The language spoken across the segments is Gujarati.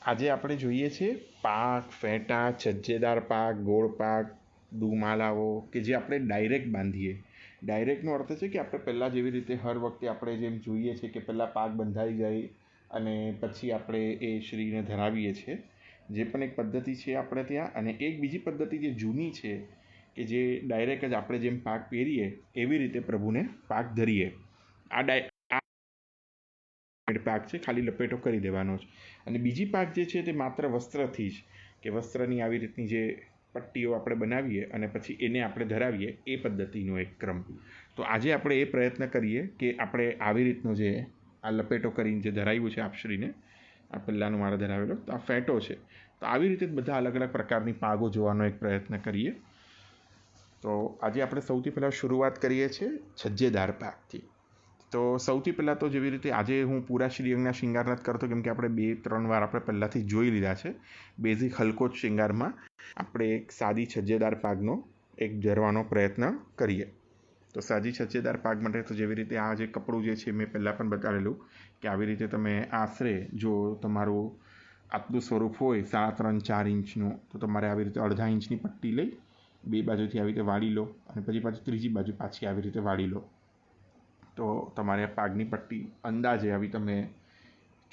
આજે આપણે જોઈએ છીએ પાક, ફેટા, છજ્જેદાર પાક, ગોળ પાક, દુમાલાઓ કે જે આપણે ડાયરેક્ટ બાંધીએ. ડાયરેક્ટનો અર્થ છે કે આપણે પહેલાં જેવી રીતે હર વખતે આપણે જેમ જોઈએ છીએ કે પહેલાં પાક બંધાઈ જાય અને પછી આપણે એ શ્રીને ધરાવીએ છીએ. જે પણ એક પદ્ધતિ છે આપણે ત્યાં, અને એક બીજી પદ્ધતિ જે જૂની છે કે જે ડાયરેક્ટ જ આપણે જેમ પાક પહેરીએ એવી રીતે પ્રભુને પાક ધરીએ. આ પાક છે, ખાલી લપેટો કરી દેવાનો છે. અને બીજી પાક જે છે તે માત્ર વસ્ત્રથી જ, કે વસ્ત્રની આવી રીતની જે પટ્ટીઓ આપણે બનાવીએ અને પછી એને આપણે ધરાવીએ, એ પદ્ધતિનો એક ક્રમ. તો આજે આપણે એ પ્રયત્ન કરીએ કે આપણે આવી રીતનો જે આ લપેટો કરીને જે ધરાવ્યું છે આપશ્રીને, આ પહેલાંનો મારે ધરાવેલો, તો આ ફેટો છે. તો આવી રીતે જ બધા અલગ અલગ પ્રકારની પાગો જોવાનો એક પ્રયત્ન કરીએ. તો આજે આપણે સૌથી પહેલાં શરૂઆત કરીએ છીએ છજ્જેદાર પાકથી. તો સૌથી પહેલાં તો જેવી રીતે આજે હું પૂરા શ્રીઅંગના શૃંગાર નથી કરતો, કેમ કે આપણે 2-3 વાર આપણે પહેલાંથી જોઈ લીધા છે. બેઝિક હલકો જ શૃંગારમાં આપણે એક સાદી છજ્જેદાર પાકનો એક ધરવાનો પ્રયત્ન કરીએ. તો સાદી છજ્જેદાર પાક માટે તો જેવી રીતે આ જે કપડું જે છે મેં પહેલાં પણ બતાવેલું કે આવી રીતે તમે આશરે જો તમારું આટલું સ્વરૂપ હોય 3.5-4 ઇંચનું, તો તમારે આવી રીતે 1/2 ઇંચની પટ્ટી લઈ બે બાજુથી આવી રીતે વાળી લો અને પછી પાછી ત્રીજી બાજુ પાછી આવી રીતે વાળી લો. તો તમારે પાગની પટ્ટી અંદાજે આવી તમે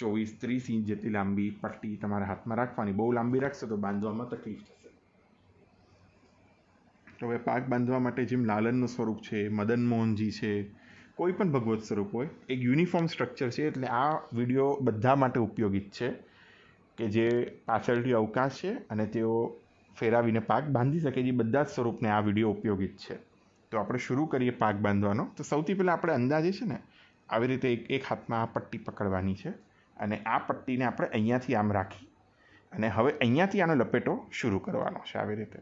24-30 ઇંચ જેટલી લાંબી પટ્ટી તમારા હાથમાં રાખવાની. બહુ લાંબી રાખશો તો બાંધવામાં તકલીફ થશે. તો હવે પાક બાંધવા માટે જેમ લાલનનું સ્વરૂપ છે, મદન મોહનજી છે, કોઈ પણ ભગવત સ્વરૂપ હોય, એક યુનિફોર્મ સ્ટ્રક્ચર છે. એટલે આ વિડીયો બધા માટે ઉપયોગી છે કે જે પાછળથી અવકાશ છે અને તેઓ ફેરાવીને પાક બાંધી શકે. જે બધા જ સ્વરૂપને આ વિડીયો ઉપયોગી છે. તો આપણે શરૂ કરીએ પાક બાંધવાનો. તો સૌથી પહેલાં આપણે અંદાજે છે ને આવી રીતે એક હાથમાં આ પટ્ટી પકડવાની છે અને આ પટ્ટીને આપણે અહીંયાથી આમ રાખી અને હવે અહીંયાથી આનો લપેટો શરૂ કરવાનો છે આવી રીતે.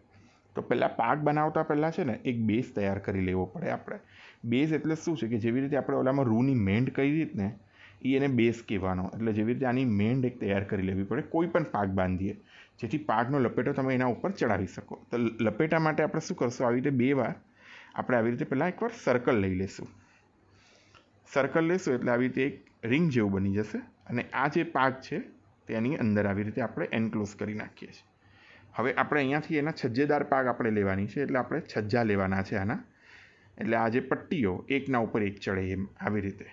તો પહેલાં પાક બનાવતા પહેલાં છે ને એક બેઝ તૈયાર કરી લેવો પડે આપણે. બેઝ એટલે શું છે કે જેવી રીતે આપણે ઓલામાં રૂની મેંડ કરી રીત ને એ એને બેઝ કહેવાનો. એટલે જેવી રીતે આની મેંડ એક તૈયાર કરી લેવી પડે કોઈ પણ પાક બાંધીએ, જેથી પાકનો લપેટો તમે એના ઉપર ચડાવી શકો. તો લપેટા માટે આપણે શું કરશું, આવી રીતે 2 વાર આપણે આવી રીતે પહેલાં એકવાર સર્કલ લઈ લઈશું. સર્કલ લેશું એટલે આવી રીતે એક રિંગ જેવું બની જશે અને આ જે પાક છે તેની અંદર આવી રીતે આપણે એન્ક્લોઝ કરી નાખીએ છીએ. હવે આપણે અહીંયાથી એના છજ્જેદાર પાક આપણે લેવાની છે, એટલે આપણે છજ્જા લેવાના છે આના. એટલે આ જે પટ્ટીઓ એકના ઉપર એક ચડે એમ આવી રીતે.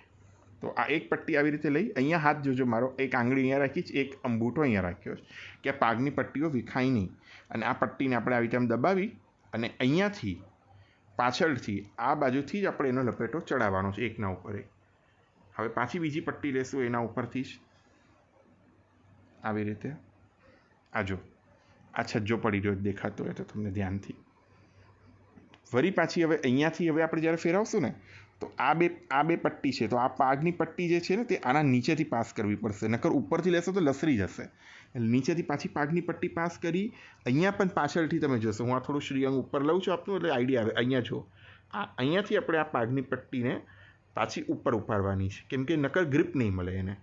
તો આ એક પટ્ટી આવી રીતે લઈ અહીંયા હાથ જોજો, મારો એક આંગળી અહીંયા રાખી છે, એક અંગૂઠો અહીંયા રાખ્યો છે કે આ પાકની પટ્ટીઓ વિખાય નહીં. અને આ પટ્ટીને આપણે આવી રીતે દબાવી અને અહીંયાથી પાછળથી આ બાજુથી જ આપણે એનો લપેટો ચડાવવાનો છે એકના ઉપર એક. હવે પાછી બીજી પટ્ટી લેશું એના ઉપરથી જ આવી રીતે. આ જો આ છજ્જો પડી રહ્યો દેખાતો હોય તો તમને ધ્યાનથી. વળી પાછી હવે અહીંયાથી હવે આપણે જ્યારે ફેરવશું ને તો આ બે પટ્ટી છે, તો આ પાકની પટ્ટી જે છે ને તે આના નીચેથી પાસ કરવી પડશે, નકર ઉપરથી લેશો તો લસરી જશે. એટલે નીચેથી પાછી પાકની પટ્ટી પાસ કરી અહીંયા પણ પાછળથી તમે જોશો, હું આ થોડું શ્રીઅંગ ઉપર લઉં છું આપનું એટલે આઈડિયા આવે. અહીંયા જો અહીંયાથી આપણે આ પાકની પટ્ટીને પાછી ઉપર ઉપાડવાની છે, કેમ કે નકર ગ્રીપ નહીં મળે એને.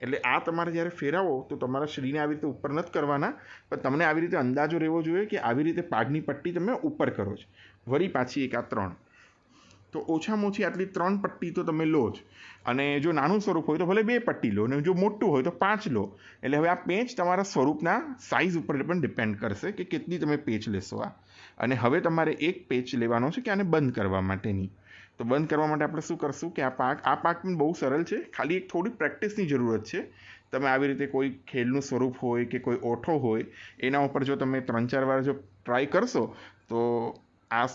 એટલે આ તમારે જ્યારે ફેરવો તો તમારા શ્રીને આવી રીતે ઉપર નથી કરવાના, પણ તમને આવી રીતે અંદાજો રહેવો જોઈએ કે આવી રીતે પાકની પટ્ટી તમે ઉપર કરો છો. વળી પાછી એક આ 3, તો ઓછામાં ઓછી આટલી 3 પટ્ટી તો તમે લો જ. અને જો નાનું સ્વરૂપ હોય તો ભલે 2 પટ્ટી લો, અને જો મોટું હોય તો 5 લો. એટલે હવે આ પેચ તમારા સ્વરૂપના સાઇઝ ઉપર પણ ડિપેન્ડ કરશે કે કેટલી તમે પેચ લેશો આ. અને હવે તમારે એક પેચ લેવાનો છે કે આને બંધ કરવા માટેની. તો બંધ કરવા માટે આપણે શું કરશું કે આ પાક પણ બહુ સરળ છે, ખાલી એક થોડી પ્રેક્ટિસની જરૂરત છે. તમે આવી રીતે કોઈ ખેલનું સ્વરૂપ હોય કે કોઈ ઓઠો હોય એના ઉપર જો તમે 3-4 વાર જો ટ્રાય કરશો તો આ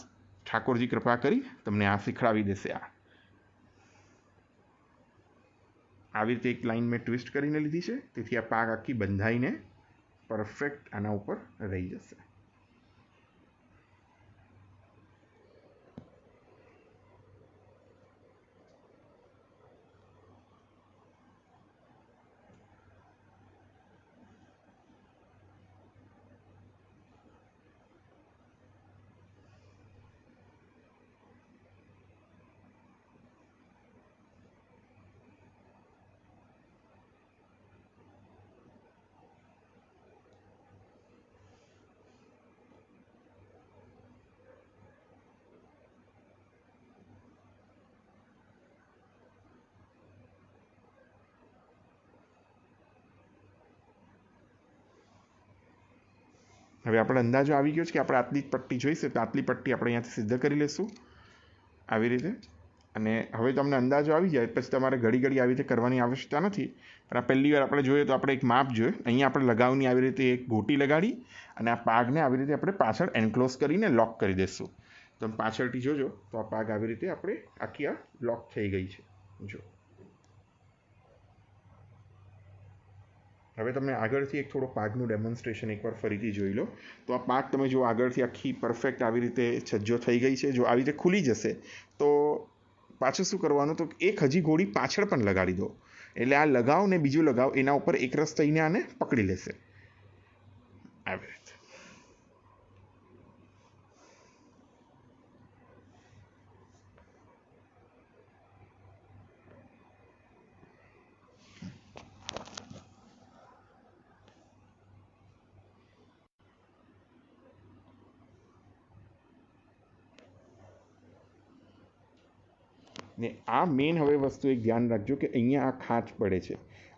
ઠાકોરજી કૃપા કરી તમને આ શીખડાવી દેશે. આવી રીતે એક લાઈન મેં ટ્વિસ્ટ કરીને લીધી છે, તેથી આ પાક આખી બંધાઈને પરફેક્ટ આના ઉપર રહી જશે. હવે આપણે અંદાજો આવી ગયો છે કે આપણે આટલી જ પટ્ટી જોઈશે, તો આટલી પટ્ટી આપણે અહીંયાથી સિદ્ધ કરી લઈશું આવી રીતે. અને હવે તમને અંદાજો આવી જાય પછી તમારે ઘડી ઘડી આવી રીતે કરવાની આવશ્યકતા નથી. પણ આ પહેલી વાર આપણે જોઈએ તો આપણે એક માપ જોઈએ. અહીંયા આપણે લગાવની આવી રીતે એક ગોટી લગાડી અને આ પાગને આવી રીતે આપણે પાછળ એન્ક્લોઝ કરીને લોક કરી દઈશું. તમે પાછળથી જોજો તો આ પાગ આવી રીતે આપણે આખી આ લોક થઈ ગઈ છે. જો હવે તમે આગળથી એક થોડો પાગનું ડેમોન્સ્ટ્રેશન એકવાર ફરીથી જોઈ લો. તો આ પાગ તમે જો આગળથી આખી પરફેક્ટ આવી રીતે છજ્જો થઈ ગઈ છે. જો આવી રીતે ખુલી જશે તો પાછું શું કરવાનું, તો એક હજી ગોળી પાછળ પણ લગાડી દો. એટલે આ લગાવ ને બીજું લગાવ એના ઉપર એકરસ થઈને આને પકડી લેશે આવી રીતે. ને આ મેઇન હવે વસ્તુ એક ધ્યાન રાખજો કે અહીંયા આ ખાંચ પડે છે.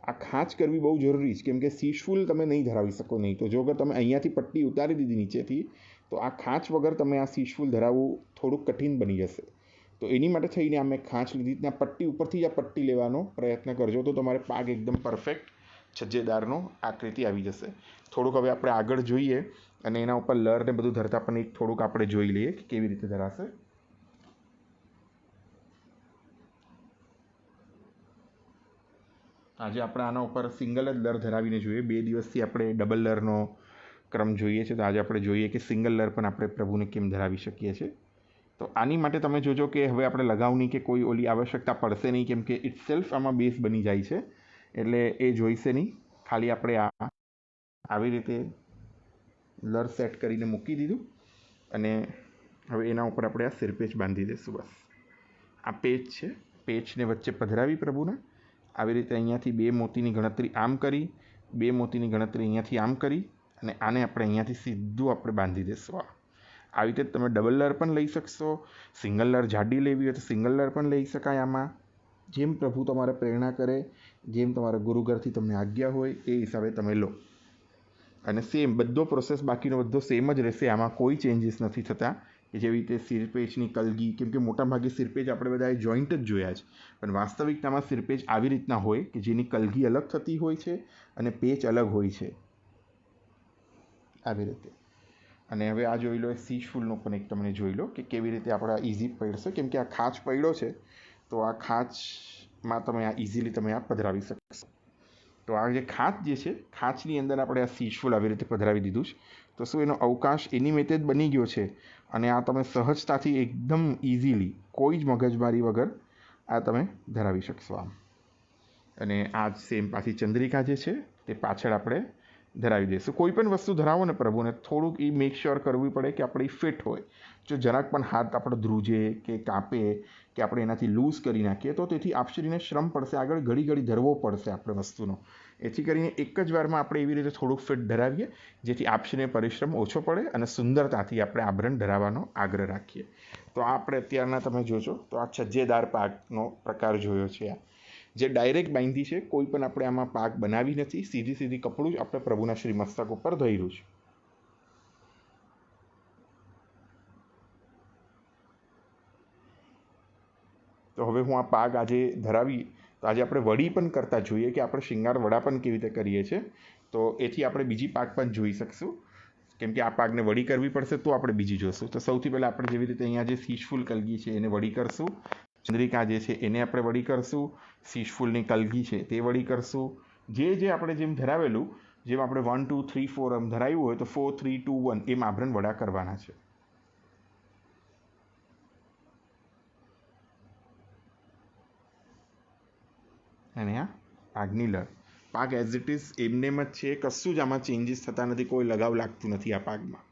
આ ખાંચ કરવી બહુ જરૂરી છે, કેમ કે સીશફૂલ તમે નહીં ધરાવી શકો નહીં. તો જો અગર તમે અહીંયાથી પટ્ટી ઉતારી દીધી નીચેથી તો આ ખાંચ વગર તમે આ સીશફૂલ ધરાવવું થોડુંક કઠિન બની જશે. તો એની માટે થઈને આ મેં ખાંચ લીધી. ત્યાં પટ્ટી ઉપરથી જ આ પટ્ટી લેવાનો પ્રયત્ન કરજો તો તમારે પાગ એકદમ પરફેક્ટ છજ્જેદારનો આકૃતિ આવી જશે. થોડુંક હવે આપણે આગળ જોઈએ અને એના ઉપર લર ને બધું ધરતા પણ એક થોડુંક આપણે જોઈ લઈએ કે કેવી રીતે ધરાશે. આજે આપણે આના ઉપર સિંગલ જ લર ધરાવીને જોઈએ. 2 દિવસથી આપણે ડબલ લરનો ક્રમ જોઈએ છે. તો આજે આપણે જોઈએ કે સિંગલ લર પણ આપણે પ્રભુને કેમ ધરાવી શકીએ છીએ. તો આની માટે તમે જોજો કે હવે આપણે લગાવની કે કોઈ ઓલી આવશ્યકતા પડશે નહીં, કેમ કે ઇટ સેલ્ફ આમાં બેઝ બની જાય છે. એટલે એ જોઈશે નહીં. ખાલી આપણે આવી રીતે લર સેટ કરીને મૂકી દીધું અને હવે એના ઉપર આપણે આ સિરપેચ બાંધી દઈશું. બસ આ પેચ છે. પેચને વચ્ચે પધરાવી પ્રભુના આવી રીતે અહીંયાથી 2 મોતીની ગણતરી આમ કરી, 2 મોતીની ગણતરી અહીંયાથી આમ કરી અને આને આપણે અહીંયાથી સીધું આપણે બાંધી દઈશું. આવી રીતે તમે ડબલ લર પણ લઈ શકશો. સિંગલ લર જાડી લેવી હોય તો સિંગલ લર પણ લઈ શકાય. આમાં જેમ પ્રભુ તમારે પ્રેરણા કરે, જેમ તમારા ગુરુઘરથી તમને આજ્ઞા હોય એ હિસાબે તમે લો. અને સેમ બધો પ્રોસેસ બાકીનો બધો સેમ જ રહેશે. આમાં કોઈ ચેન્જીસ નથી થતા. કે જેવી રીતે સિરપેચની કલગી, કેમ કે મોટાભાગે સિરપેચ આપણે બધાએ જોઈન્ટ જ જોયા છે, પણ વાસ્તવિકતામાં સિરપેચ આવી રીતના હોય કે જેની કલગી અલગ થતી હોય છે અને પેચ અલગ હોય છે આવી રીતે. અને હવે આ જોઈ લો સીશફૂલનો પણ એક તમને જોઈ લો કે કેવી રીતે આપણે આ ઇઝી પડશે, કેમ કે આ ખાંચ પડ્યો છે તો આ ખાંચમાં તમે આ ઇઝીલી તમે આ પધરાવી શકશો. તો આ જે ખાંચ જે છે, ખાંચની અંદર આપણે આ સીશફૂલ આવી રીતે પધરાવી દીધું છે. તો શું એનો અવકાશ એનિમેટેડ બની ગયો છે અને આ તમે સહજતાથી એકદમ ઇઝીલી કોઈ જ મગજમારી વગર આ તમે ધરાવી શકશો આમ. અને આ જ સેમ પાછી ચંદ્રિકા જે છે તે પાછળ આપણે ધરાવી દઈશું. કોઈ પણ વસ્તુ ધરાવો ને પ્રભુને થોડુંક એ મેક શ્યોર કરવું પડે કે આપણે ફિટ હોય. જો જરાક પણ હાથ આપણો ધ્રુજે કે કાપે કે આપણે એનાથી લૂઝ કરી નાખીએ તો તેથી આપશ્રીને શ્રમ પડશે, આગળ ઘડી ઘડી ધરવો પડશે આપણે વસ્તુનો. એથી કરીને એક જ વારમાં આપણે એવી રીતે થોડુંક ફિટ ધરાવીએ જેથી આપશ્રીને પરિશ્રમ ઓછો પડે અને સુંદરતાથી આપણે આભરણ ધરાવવાનો આગ્રહ રાખીએ. તો આ આપણે અત્યારના તમે જોજો તો આ છજ્જેદાર પાકનો પ્રકાર જોયો છે. આ જે ડાયરેક્ટ બાંધી છે, કોઈ પણ આપણે આમાં પાક બનાવી નથી. સીધી સીધી કપડું જ આપણે પ્રભુના શ્રી મસ્તક ઉપર ધર્યું છે. તો હવે હું આ પાક આજે ધરાવી તો આજે આપણે વડી પણ કરતા જોઈએ કે આપણે શિંગાર વડા પણ કેવી રીતે કરીએ છીએ. તો એથી આપણે બીજી પાક પણ જોઈ શકશું, કેમ કે આ પાકને વડી કરવી પડશે તો આપણે બીજી જોઈશું. તો સૌથી પહેલાં આપણે જેવી રીતે અહીંયા જે સીશફૂલ કલગી છે એને વડી કરશું. ચંદ્રિકા જે છે એને આપણે વડી કરશું. સીશફૂલની કલગી છે તે વડી કરશું. જે આપણે જેમ ધરાવેલું, જેમ આપણે 1 2 3 4 એમ ધરાવ્યું હોય તો 4 3 2 1 એમ આભરણ વડા કરવાના છે. અને આ પાકની લર, પાક એઝ ઇટ ઇઝ એમનેમ જ છે, કશું જ આમાં ચેન્જીસ થતા નથી, કોઈ લગાવ લાગતું નથી આ પાકમાં.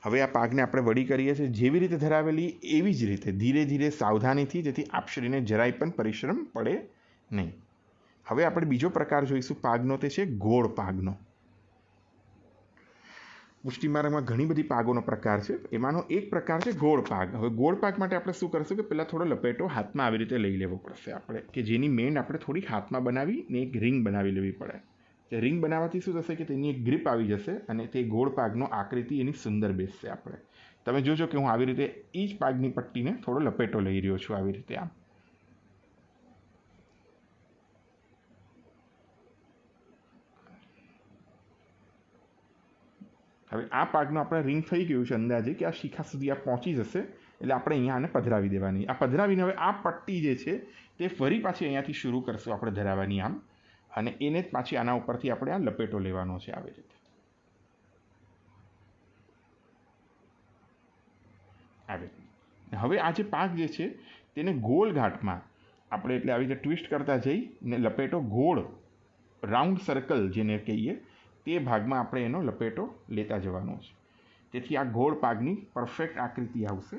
હવે આ પાકને આપણે વડી કરીએ છીએ જેવી રીતે ધરાવેલી એવી જ રીતે ધીરે ધીરે સાવધાનીથી, જેથી આપશ્રીને જરાય પણ પરિશ્રમ પડે નહીં. હવે આપણે બીજો પ્રકાર જોઈશું પાગનો, તે છે ગોળ પાગનો. પુષ્ટિમાર્ગમાં ઘણી બધી પાગોનો પ્રકાર છે, એમાંનો એક પ્રકાર છે ગોળ પાગ. હવે ગોળ પાગ માટે આપણે શું કરશું કે પહેલાં થોડો લપેટો હાથમાં આવી રીતે લઈ લેવો પડશે આપણે, કે જેની મેન આપણે થોડીક હાથમાં બનાવી ને એક રિંગ બનાવી લેવી પડે. રિંગ બનાવવાથી શું થશે કે તેની એક ગ્રીપ આવી જશે અને તે ગોળ પાકનો આકૃતિ એની સુંદર બેસશે. આપણે તમે જોજો કે હું આવી રીતે એ જ પાકની પટ્ટીને થોડો લપેટો લઈ રહ્યો છું આવી રીતે આમ. હવે આ પાકનું આપણે રિંગ થઈ ગયું છે અંદાજે કે આ શિખા સુધી આ પહોંચી જશે એટલે આપણે અહીંયા આને પધરાવી દેવાની. આ પધરાવીને હવે આ પટ્ટી જે છે તે ફરી પાછી અહીંયાથી શરૂ કરશું આપણે ધરાવવાની આમ, અને એને જ પાછી આના ઉપરથી આપણે આ લપેટો લેવાનો છે આવી રીતે. હવે આ જે પાક જે છે તેને ગોળ ઘાટમાં આપણે એટલે આવી રીતે ટ્વિસ્ટ કરતા જઈ ને લપેટો ગોળ રાઉન્ડ સર્કલ જેને કહીએ તે ભાગમાં આપણે એનો લપેટો લેતા જવાનો છે. તેથી આ ગોળ પાકની પરફેક્ટ આકૃતિ આવશે.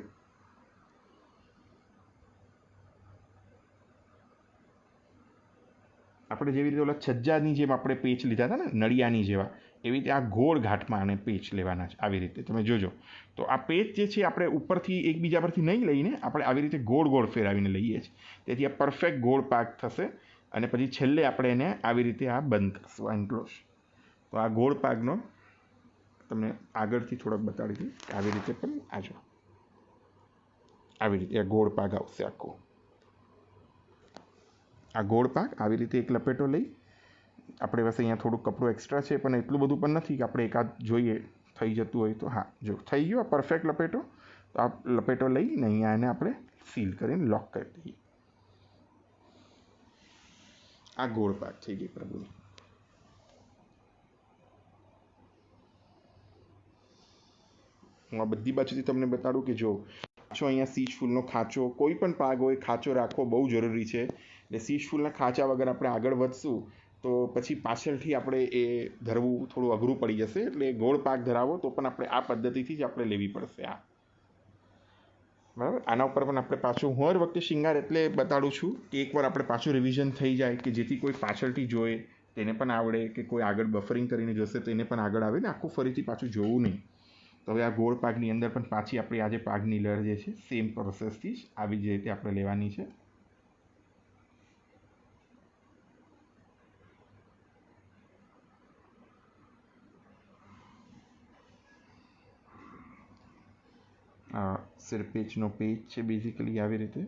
આપણે જેવી રીતે ઓલા છજ્જાની જેમ આપણે પેચ લીધા હતા ને નળિયાની જેવા, એવી રીતે આ ગોળ ઘાટમાં આને પેચ લેવાના છે આવી રીતે. તમે જોજો તો આ પેચ જે છે આપણે ઉપરથી એકબીજા પરથી નહીં લઈને આપણે આવી રીતે ગોળ ગોળ ફેરવીને લઈએ છીએ. તેથી આ પરફેક્ટ ગોળ પાક થશે અને પછી છેલ્લે આપણે એને આવી રીતે આ બંધ કરશું એન્ક્લોઝ. તો આ ગોળ પાકનો તમને આગળથી થોડોક બતાડી દઉં આવી રીતે પણ આજો આવી રીતે આ ગોળ પાક આવશે આખો. આ ગોળ પાક આવી રીતે એક લપેટો લઈ આપણે પાસે અહીંયા થોડુંક કપડું એક્સ્ટ્રા છે પણ એટલું બધું પણ નથી કે આપણે એકાદ જોઈએ થઈ જતું હોય તો. હા જો થઈ ગયો આ પરફેક્ટ લપેટો. તો આ લપેટો લઈને અહીંયા એને આપણે સીલ કરીને લોક કરી દઈએ. આ ગોળ પાક થઈ ગઈ પ્રભુની. હું આ બધી બાજુથી તમને બતાડું કે જો ખાંચો અહીંયા સીજ ફૂલનો ખાંચો, કોઈ પણ પાક હોય ખાંચો રાખવો બહુ જરૂરી છે. એટલે સીજ ફૂલના ખાંચા વગર આપણે આગળ વધશું તો પછી પાછળથી આપણે એ ધરવું થોડું અઘરું પડી જશે. એટલે ગોળ પાક ધરાવો તો પણ આપણે આ પદ્ધતિથી જ આપણે લેવી પડશે આ. બરાબર. આના ઉપર પણ આપણે પાછું હું હર વખતે શિંગાર એટલે બતાડું છું કે એકવાર આપણે પાછું રિવિઝન થઈ જાય કે જેથી કોઈ પાછળથી જોએ તેને પણ આવડે, કે કોઈ આગળ બફરિંગ કરીને જોશે તો એને પણ આગળ આવે ને આખું ફરીથી પાછું જોવું નહીં. તો હવે આ ગોળ પાકની અંદર પણ પાછી આપણી આજે પાકની લહેર જે છે સેમ પ્રોસેસથી જ આવી જ રીતે આપણે લેવાની છે. સિરપેચનો પેચ છે બેઝિકલી આવી રીતે.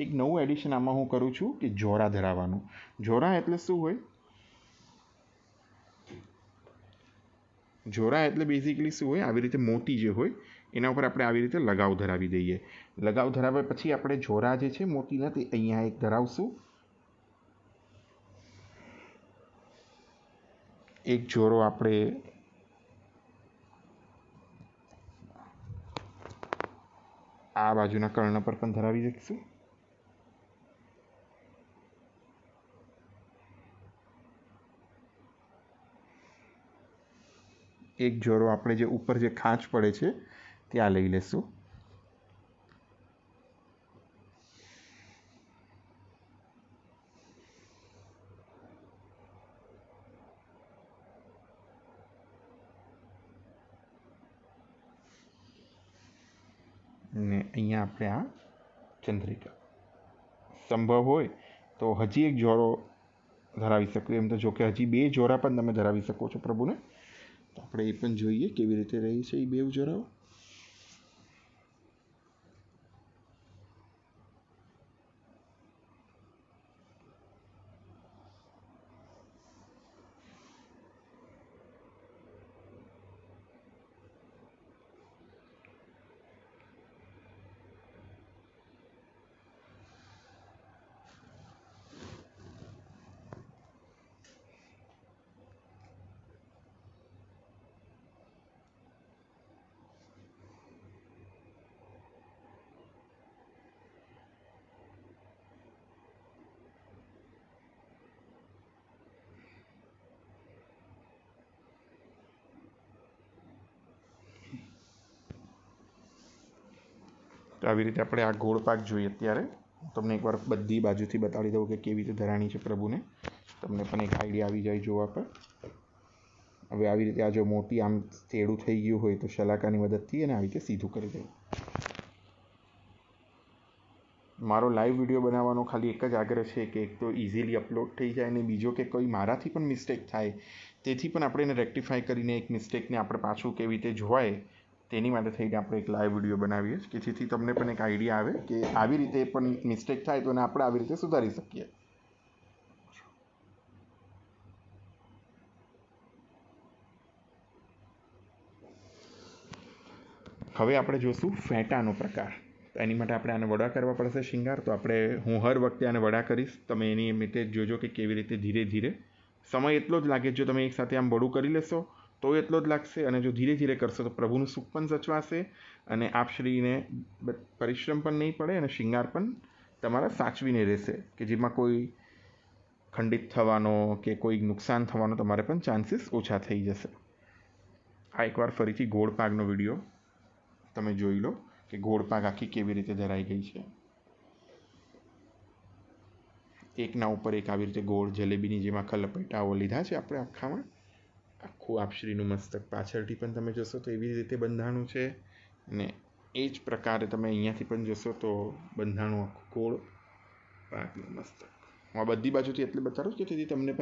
એક નવું એડિશન આમાં હું કરું છું કે જોરા ધરાવવાનું. જોરા એટલે શું હોય? જોરા એટલે બેઝિકલી શું હોય, આવી રીતે મોતી જે હોય એના ઉપર આપણે આવી રીતે લગાવ ધરાવી દઈએ. લગાવ ધરાવ્યા પછી આપણે જોરા જે છે મોતીના તે અહીંયા એક ધરાવશું. એક જોરો આપણે આ બાજુના કર્ણ પર પણ ધરાવી દઈશું. એક જોરો આપણે જે ઉપર જે ખાંચ પડે છે ત્યાં લઈ લેશું. ને અહીંયા આપણે આ ચંદ્રિકા. સંભવ હોય તો હજી એક જોરો ધરાવી શકો. એમ તો જો કે હજી 2 જોરા પણ તમે ધરાવી શકો છો પ્રભુને. તો આપણે એ પણ જોઈએ કેવી રીતે રહી છે એ 2 જોરાઓ. તો આવી રીતે આપણે આ ગોળ પાક જોઈએ. અત્યારે હું તમને એકવાર બધી બાજુથી બતાવી દઉં કે કેવી રીતે ધરાણી છે પ્રભુને, તમને પણ એક આઈડિયા આવી જાય જોવા પર. હવે આવી રીતે આ જો મોટી આમ તેડું થઈ ગયું હોય તો શલાકાની મદદથી અને આવી રીતે સીધું કરી દેવું. મારો લાઈવ વિડીયો બનાવવાનો ખાલી એક જ આગ્રહ છે કે એક તો ઇઝીલી અપલોડ થઈ જાય, અને બીજો કે કોઈ મારાથી પણ મિસ્ટેક થાય તેથી પણ આપણે એને રેક્ટિફાય કરીને એક મિસ્ટેકને આપણે પાછું કેવી રીતે જોવાય તેની માટે થઈને આપણે એક લાઈવ વિડીયો બનાવીએ કે જેથી તમને પણ એક આઈડિયા આવે કે આવી રીતે પણ મિસ્ટેક થાય તો એને આપણે આવી રીતે સુધારી શકીએ. હવે આપણે જોશું ફેટાનો પ્રકાર. એની માટે આપણે આને વડા કરવા પડશે શિંગાર. તો હું હર વખતે આને વડા કરીશ, તમે એની રીતે જોજો કે કેવી રીતે ધીરે ધીરે. સમય એટલો જ લાગે, જો તમે એકસાથે આમ વડું કરી લેશો તો એટલો જ લાગશે, અને જો ધીરે ધીરે કરશો તો પ્રભુનું સુખ પણ સચવાશે અને આપશ્રીને પરિશ્રમ પણ નહીં પડે અને શિંગાર પણ તમારા સાચવીને રહેશે કે જેમાં કોઈ ખંડિત થવાનો કે કોઈ નુકસાન થવાનો તમારે પણ ચાન્સીસ ઓછા થઈ જશે. આ એકવાર ફરીથી ગોળ પાકનો વિડીયો તમે જોઈ લો કે ગોળ પાક આખી કેવી રીતે ધરાઈ ગઈ છે. એકના ઉપર એક આવી રીતે ગોળ જલેબીની જેમ આખા લપેટાઓ લીધા છે આપણે આખામાં. આખું આપશ્રીનું મસ્તક પાછળથી પણ તમે જોશો તો એવી રીતે બંધાણું છે, અને એ જ પ્રકારે તમે અહીંયાથી પણ જોશો તો બંધાણું આખું ગોળ પાકનું મસ્તક. હું આ બધી બાજુથી એટલે બતાડું કે જેથી તમને પણ